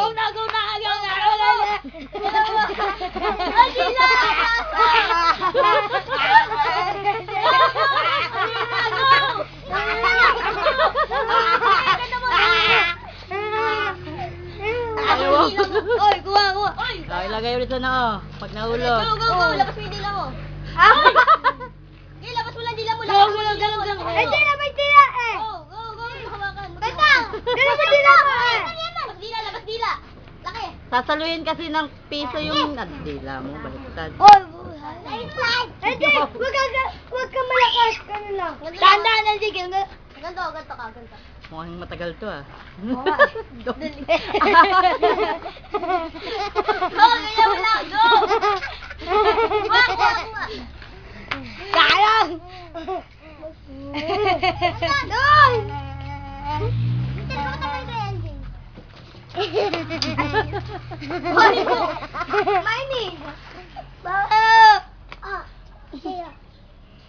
Go na, go na, go na, go na. Hindi na! Oy, kuha, kuha. Oy! Ilagay ulit sa noo. Pag nahulog. Go, go, go. Labas mo yung dila mo. Okay, labas mo lang dila mo. Go, go, go, go. Hindi na may tira eh. Go, go, go. Hawakan. Teka, dala mo dila mo eh. Labas dila, labas dila. Laki. Sasaluhin kasi ng piso yung dila mo. Baliktad. Oy, hindi, wag ka malakas. Ganun lang. Tandaan na, sige. Ganto, ganto ka, ganto. Mukhang matagal to ah. Go, ganyan mo lang. Go. Kuha, kuha, kuha. Sayang! Doon! Hoy, go. Mining! Ah,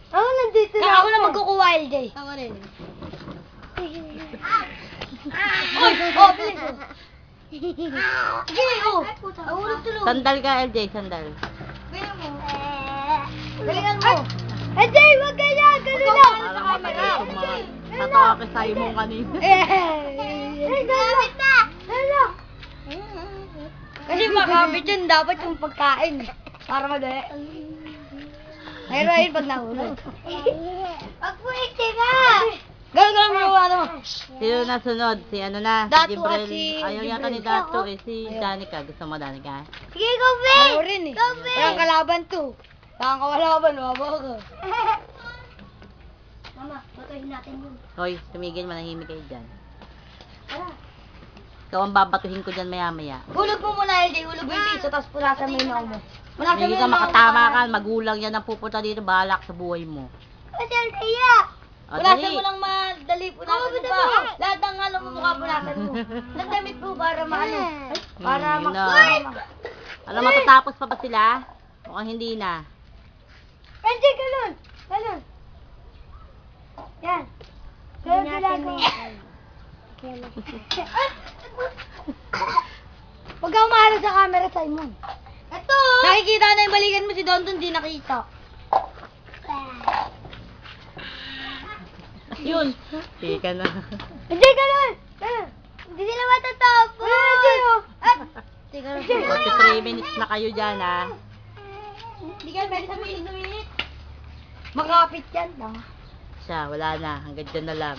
Ako nandito na. ako na magkukuha, LJ. Ako rin. Oy, oh, bilis oh. Sige, oh. Ahulog tuloy. Sandal ka, LJ, sandal. Galingan mo. Galingan mo. Hindi, wag ganyan. Ganun lang. Parang matagal itong mga natawa ka sa mo kanina. Gamit na! Ano? Kasi makapit yun, dapat yung pagkain. Para madali. Mayroon pag nahulog. Wag po itira! Galing mo yung ano. Sino na sunod? Si ano na? Datu Jibril. at si Ayaw yata ni Jibril. Datu eh. Si Danica. Gusto mo Danica? Sige, go, Be! Ayaw rin eh. Go, Be! Walang kalaban to. Walang kalaban, mabaho ka. Mama, batuhin natin yun. Hoy, tumigil, manahimik kayo dyan. Tara. Ikaw ang babatuhin ko dyan maya-maya. Hulog mo muna, LJ. Hulog mo yung piso, tapos punasan mo yung noo mo. Punasan mo Hindi yung ka noo mo makatama para- ka. Magulang yan ang pupunta dito. Bahalak sa buhay mo. Kasal kaya! O, Punasan dali. mo lang madali, punasan mo pa. Lahat ng ano mo mukha punasan mo. Ng damit mo para maano. Para yun na. Alam, Uy! matatapos pa ba sila? Mukhang hindi na. Hindi, ganun! Ganun! Yan! Ganun ginagawa. Huwag kang maharap sa camera, Simon. Ito! Nakikita na yung balikan mo si Donton, di nakita. Yun. Tika na. Hindi, ganun! Ganun! Hindi sila matatapos! At, Teka lang. 43 minutes na kayo dyan ah. Hindi ka pwede sa minute. Makapit yan. Siya, wala na. Hanggang dyan na lang.